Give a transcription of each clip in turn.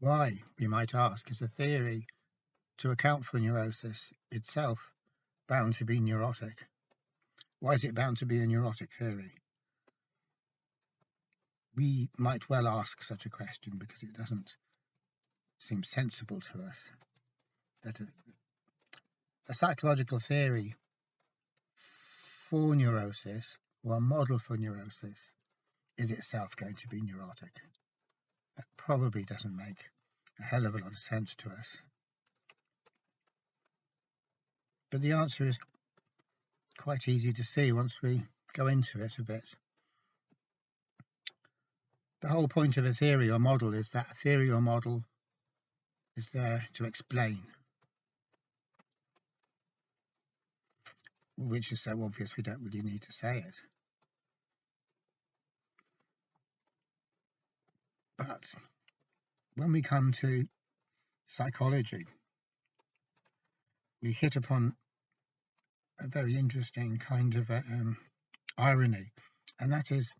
Why, we might ask, is a theory to account for neurosis itself bound to be neurotic? Why is it bound to be a neurotic theory? We might well ask such a question because it doesn't seem sensible to us that a psychological theory for neurosis or a model for neurosis is itself going to be neurotic. That probably doesn't make a hell of a lot of sense to us. But the answer is quite easy to see once we go into it a bit. The whole point of a theory or model is that a theory or model is there to explain, which is so obvious we don't really need to say it. But when we come to psychology, we hit upon a very interesting kind of irony, and that is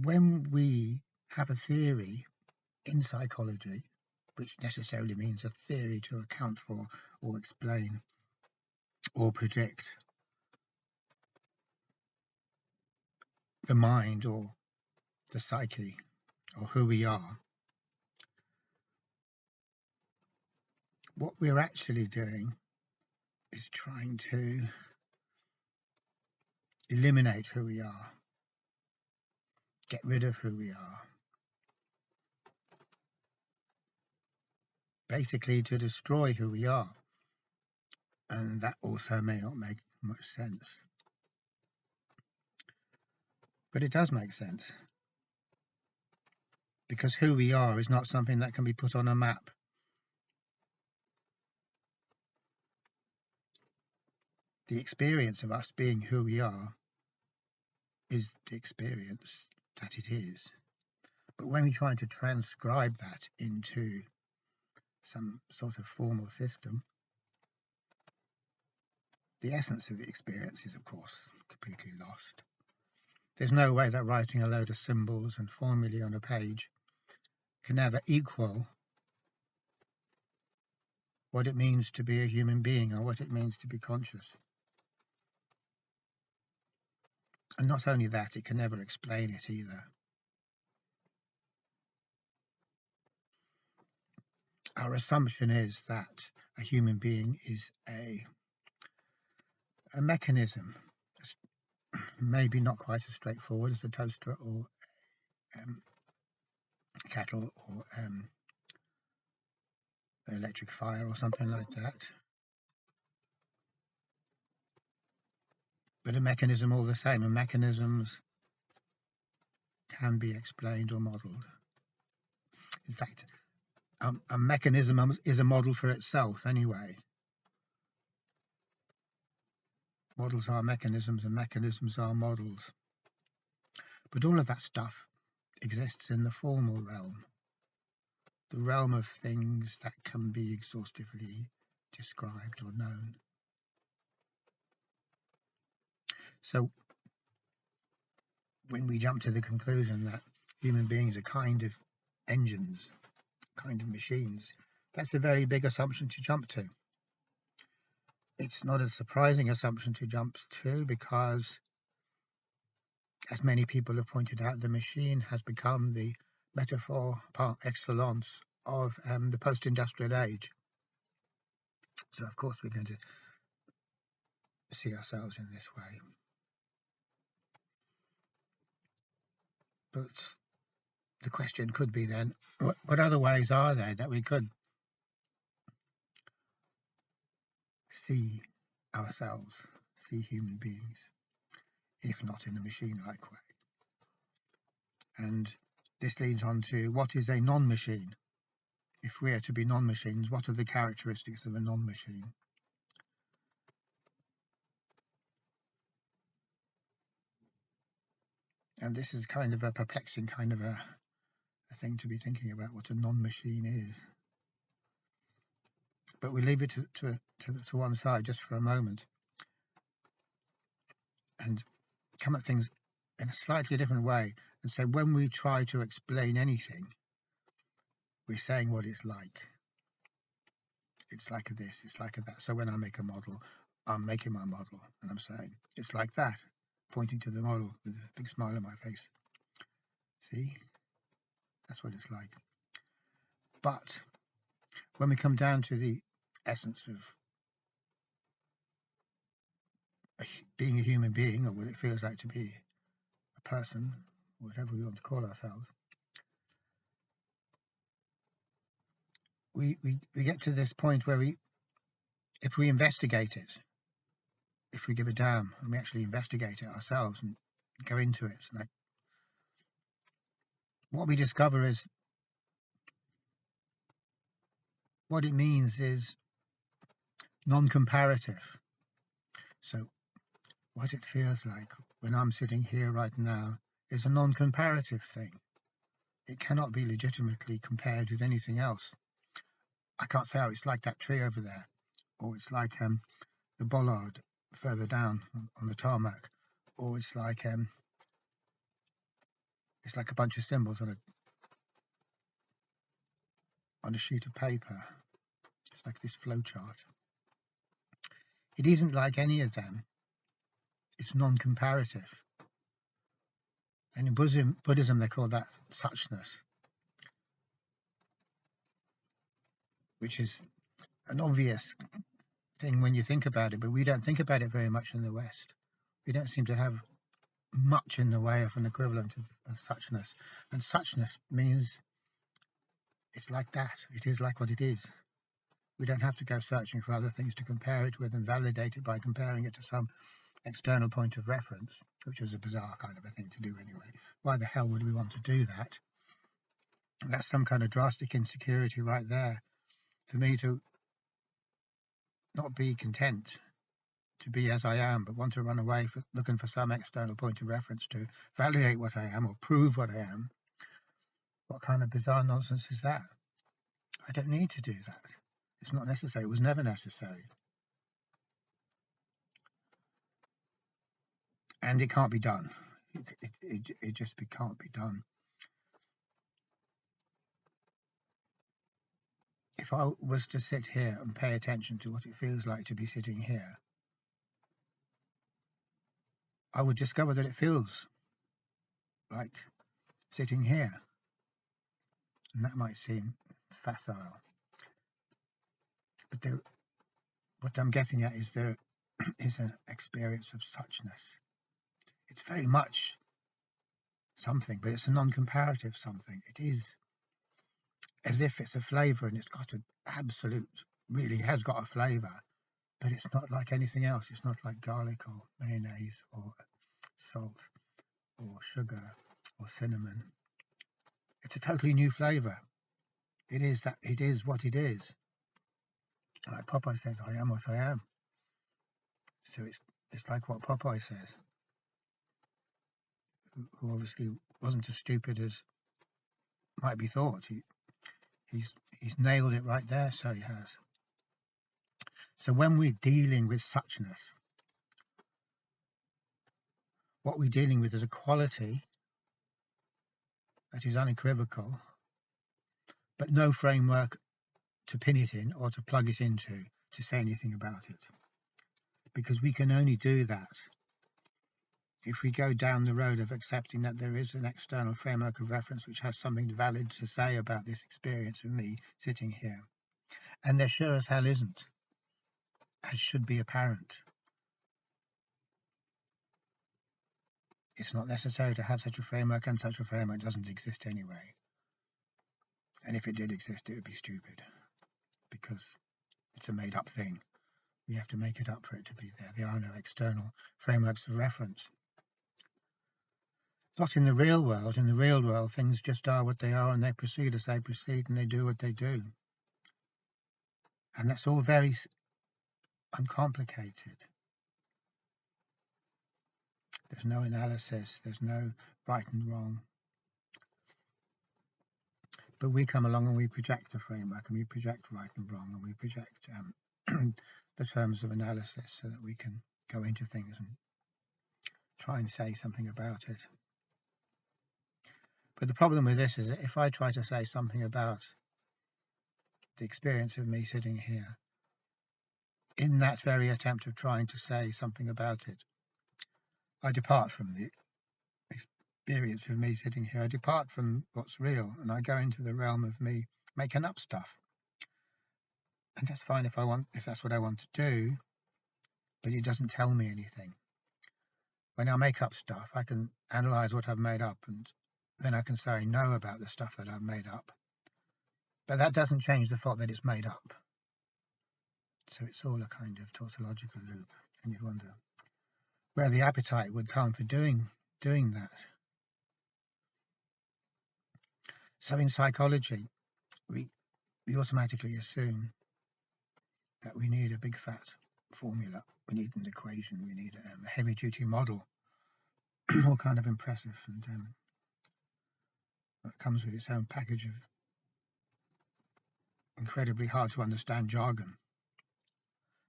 when we have a theory in psychology, which necessarily means a theory to account for or explain or predict the mind or the psyche or who we are, what we're actually doing is trying to eliminate who we are, get rid of who we are, basically to destroy who we are. And that also may not make much sense. But it does make sense, because who we are is not something that can be put on a map. The experience of us being who we are is the experience that it is. But when we try to transcribe that into some sort of formal system, the essence of the experience is, of course, completely lost. There's no way that writing a load of symbols and formulae on a page can ever equal what it means to be a human being or what it means to be conscious. And not only that, it can never explain it either. Our assumption is that a human being is a mechanism, maybe not quite as straightforward as a toaster or kettle or electric fire or something like that, but a mechanism all the same, and mechanisms can be explained or modelled. In fact, a mechanism is a model for itself anyway. Models are mechanisms and mechanisms are models. But all of that stuff exists in the formal realm, the realm of things that can be exhaustively described or known. So when we jump to the conclusion that human beings are kind of engines, kind of machines, that's a very big assumption to jump to. It's not a surprising assumption to jump to because, as many people have pointed out, the machine has become the metaphor par excellence of the post-industrial age. So, of course, we're going to see ourselves in this way. But the question could be then, what other ways are there that we could see ourselves, see human beings, if not in a machine-like way? And this leads on to, what is a non-machine? If we are to be non-machines, what are the characteristics of a non-machine? And this is kind of a perplexing kind of a thing to be thinking about, what a non-machine is. But we leave it to one side just for a moment and come at things in a slightly different way and say, when we try to explain anything, we're saying what it's like. It's like a this, it's like a that. So when I make a model, I'm making my model and I'm saying, it's like that, pointing to the model with a big smile on my face. See? That's what it's like. But when we come down to the essence of being a human being, or what it feels like to be a person, whatever we want to call ourselves, we get to this point where if we investigate it, if we give a damn and we actually investigate it ourselves and go into it, like what we discover is what it means is non-comparative. So what it feels like when I'm sitting here right now is a non-comparative thing. It cannot be legitimately compared with anything else. I can't say, oh, it's like that tree over there, or it's like the bollard further down on the tarmac, or it's like a bunch of symbols on a sheet of paper. It's like this flowchart. It isn't like any of them. It's non-comparative. And in Buddhism they call that suchness, which is an obvious thing when you think about it, but we don't think about it very much in the West. We don't seem to have much in the way of an equivalent of suchness. And suchness means it's like that. It is like what it is. We don't have to go searching for other things to compare it with and validate it by comparing it to some external point of reference, which is a bizarre kind of a thing to do anyway. Why the hell would we want to do that? That's some kind of drastic insecurity right there for me to not be content to be as I am, but want to run away looking for some external point of reference to validate what I am or prove what I am. What kind of bizarre nonsense is that? I don't need to do that. It's not necessary. It was never necessary. And it can't be done. It just can't be done. If I was to sit here and pay attention to what it feels like to be sitting here, I would discover that it feels like sitting here. And that might seem facile. But what I'm getting at is there is an experience of suchness. It's very much something, but it's a non-comparative something. It is as if it's a flavour and it's got an absolute, really has got a flavour, but it's not like anything else. It's not like garlic or mayonnaise or salt or sugar or cinnamon. It's a totally new flavour. It is what it is. Like Popeye says, I am what I am. So it's like what Popeye says, who obviously wasn't as stupid as might be thought. He's nailed it right there, so he has. So when we're dealing with suchness, what we're dealing with is a quality that is unequivocal, but no framework to pin it in or to plug it into to say anything about it. Because we can only do that if we go down the road of accepting that there is an external framework of reference which has something valid to say about this experience of me sitting here. And there sure as hell isn't, as should be apparent. It's not necessary to have such a framework, and such a framework doesn't exist anyway. And if it did exist, it would be stupid, because it's a made-up thing. We have to make it up for it to be there. There are no external frameworks of reference. Not in the real world. In the real world, things just are what they are, and they proceed as they proceed, and they do what they do. And that's all very uncomplicated. There's no analysis. There's no right and wrong. But we come along and we project a framework, and we project right and wrong, and we project the terms of analysis so that we can go into things and try and say something about it. But the problem with this is that if I try to say something about the experience of me sitting here, in that very attempt of trying to say something about it, I depart from the experience of me sitting here. I depart from what's real, and I go into the realm of me making up stuff. And that's fine if that's what I want to do, but it doesn't tell me anything. When I make up stuff, I can analyze what I've made up, and then I can say I know about the stuff that I've made up. But that doesn't change the fact that it's made up. So it's all a kind of tautological loop, and you'd wonder where the appetite would come for doing that. So in psychology, we automatically assume that we need a big fat formula, we need an equation, we need a heavy-duty model, all kind of impressive, and that comes with its own package of incredibly hard to understand jargon.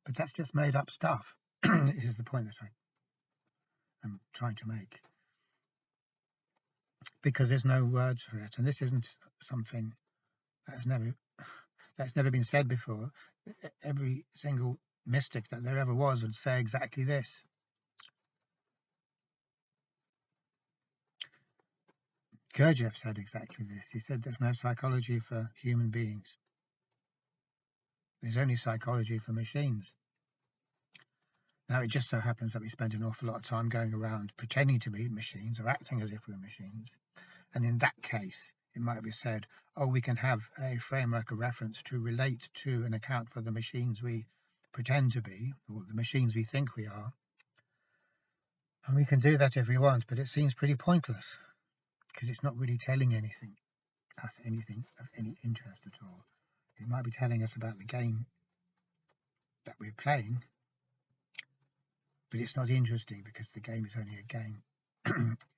But that's just made up stuff. This is the point that I am trying to make. Because there's no words for it, and this isn't something that's never been said before. Every single mystic that there ever was would say exactly this. Gurdjieff said exactly this. He said there's no psychology for human beings. There's only psychology for machines. Now, it just so happens that we spend an awful lot of time going around pretending to be machines or acting as if we're machines. And in that case, it might be said, oh, we can have a framework of reference to relate to and account for the machines we pretend to be, or the machines we think we are. And we can do that if we want, but it seems pretty pointless, because it's not really telling us anything of any interest at all. It might be telling us about the game that we're playing, but it's not interesting because the game is only a game.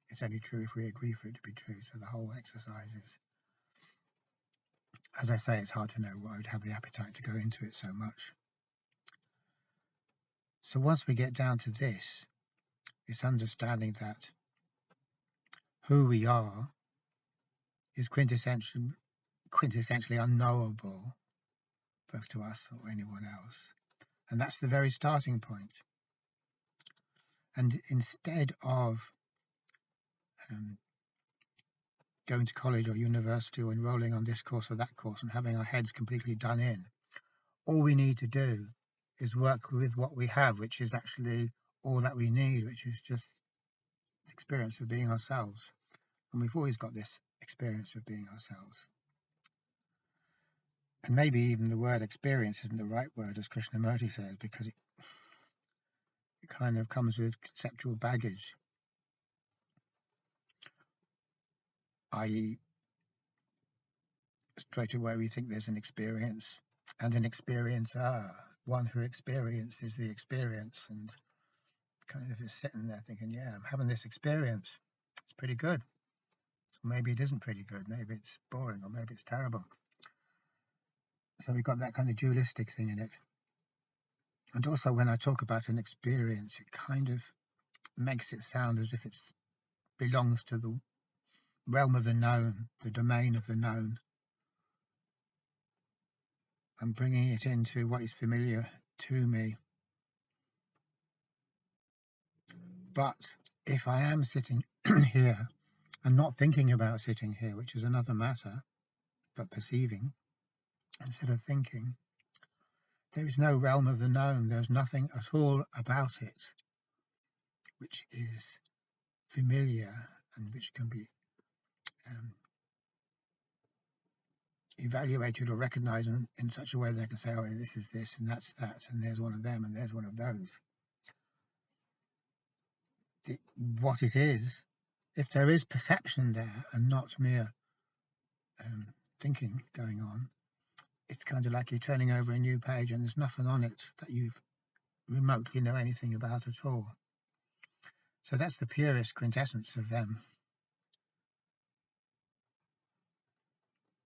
It's only true if we agree for it to be true. So the whole exercise is, as I say, it's hard to know why I would have the appetite to go into it so much. So once we get down to this, it's understanding that who we are is quintessentially unknowable, both to us or anyone else. And that's the very starting point. And instead of going to college or university or enrolling on this course or that course and having our heads completely done in, all we need to do is work with what we have, which is actually all that we need, which is just the experience of being ourselves. And we've always got this experience of being ourselves. And maybe even the word experience isn't the right word, as Krishnamurti says, because it kind of comes with conceptual baggage, i.e. straight away we think there's an experience and an experiencer, one who experiences the experience, and kind of is sitting there thinking, yeah, I'm having this experience, it's pretty good. Or maybe it isn't pretty good, maybe it's boring, or maybe it's terrible. So we've got that kind of dualistic thing in it. And also when I talk about an experience, it kind of makes it sound as if it belongs to the realm of the known, the domain of the known. I'm bringing it into what is familiar to me. But if I am sitting here and not thinking about sitting here, which is another matter, but perceiving instead of thinking, there is no realm of the known. There's nothing at all about it which is familiar and which can be evaluated or recognized in such a way that they can say, oh, this is this and that's that, and there's one of them and there's one of those. What it is, if there is perception there and not mere thinking going on, it's kind of like you're turning over a new page and there's nothing on it that you remotely know anything about at all. So that's the purest quintessence of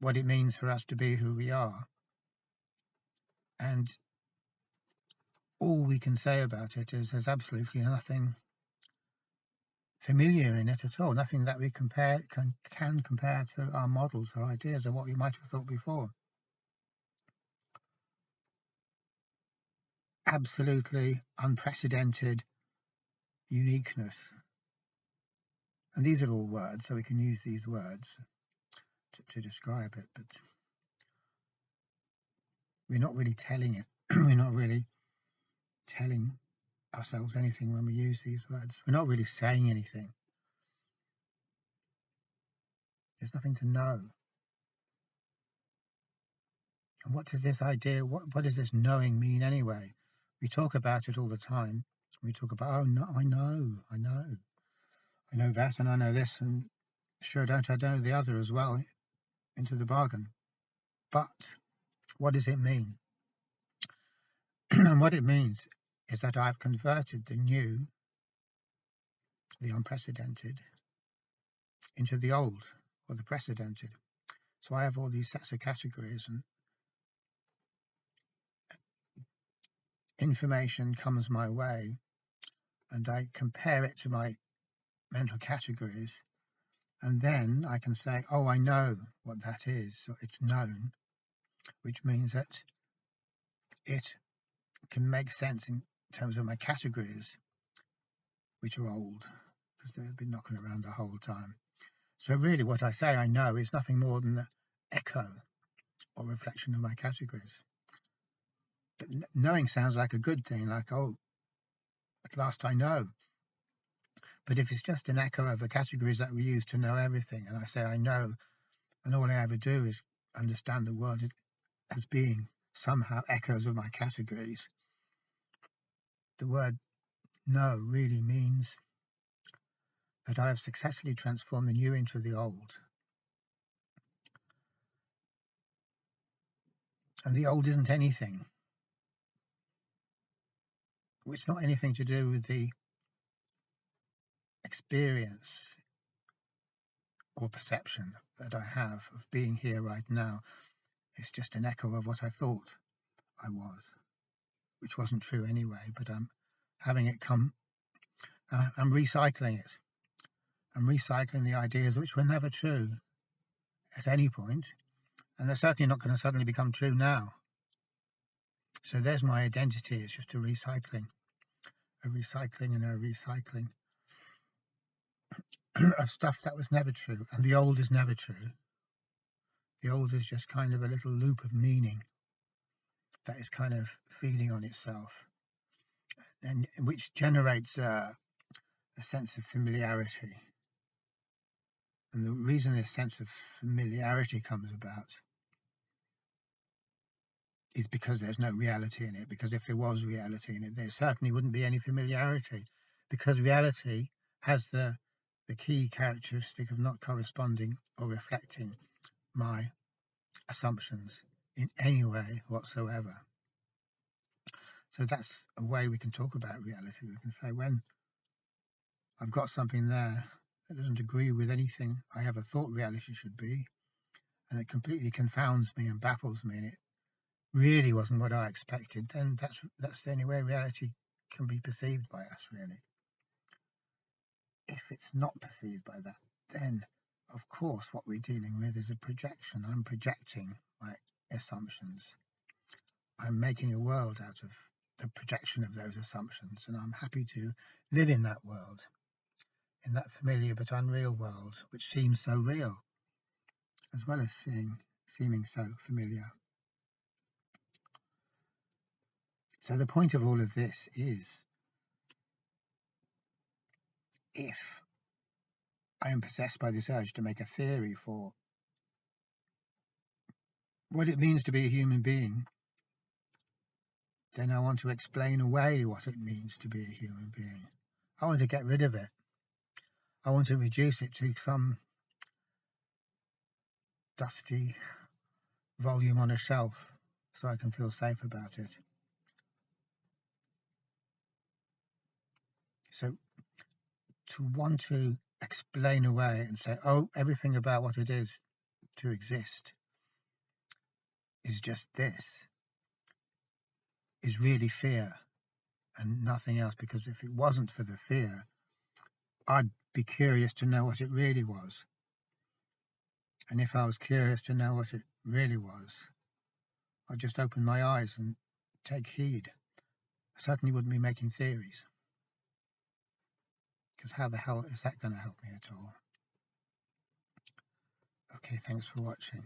what it means for us to be who we are. And all we can say about it is there's absolutely nothing familiar in it at all, nothing that we can compare to our models or ideas of what we might have thought before. absolutely unprecedented uniqueness. And these are all words, so we can use these words to describe it, but we're not really telling it. We're not really telling ourselves anything when we use these words. We're not really saying anything. There's nothing to know. And what does this idea, what does this knowing mean anyway? We talk about it all the time. We talk about, oh, no, I know that, and I know this, and sure don't I know the other as well, into the bargain. But what does it mean? And what it means is that I've converted the new, the unprecedented, into the old, or the precedented. So I have all these sets of categories, and information comes my way, and I compare it to my mental categories, and then I can say, oh, I know what that is. So it's known, which means that it can make sense in terms of my categories, which are old, because they've been knocking around the whole time. So really what I say I know is nothing more than the echo or reflection of my categories. But knowing sounds like a good thing, like, oh, at last I know. But if it's just an echo of the categories that we use to know everything, and I say I know, and all I ever do is understand the world as being somehow echoes of my categories, the word know really means that I have successfully transformed the new into the old. And the old isn't anything. It's not anything to do with the experience or perception that I have of being here right now. It's just an echo of what I thought I was, which wasn't true anyway, but I'm having it come, I'm recycling it. I'm recycling the ideas which were never true at any point, and they're certainly not going to suddenly become true now. So there's my identity. It's just a recycling and a recycling of stuff that was never true. And the old is never true. The old is just kind of a little loop of meaning that is kind of feeding on itself, and which generates a sense of familiarity. And the reason this sense of familiarity comes about is because there's no reality in it. Because if there was reality in it, there certainly wouldn't be any familiarity. Because reality has the key characteristic of not corresponding or reflecting my assumptions in any way whatsoever. So that's a way we can talk about reality. We can say, when I've got something there that doesn't agree with anything I ever thought reality should be, and it completely confounds me and baffles me, and it really wasn't what I expected, then that's the only way reality can be perceived by us, really. If it's not perceived by that, then of course what we're dealing with is a projection. I'm projecting my assumptions. I'm making a world out of the projection of those assumptions, and I'm happy to live in that world, in that familiar but unreal world, which seems so real, as well as seeming so familiar. So the point of all of this is, if I am possessed by this urge to make a theory for what it means to be a human being, then I want to explain away what it means to be a human being. I want to get rid of it. I want to reduce it to some dusty volume on a shelf so I can feel safe about it. So to want to explain away and say, oh, everything about what it is to exist is just this, is really fear and nothing else. Because if it wasn't for the fear, I'd be curious to know what it really was. And if I was curious to know what it really was, I'd just open my eyes and take heed I certainly wouldn't be making theories, because how the hell is that going to help me at all? Okay, thanks for watching.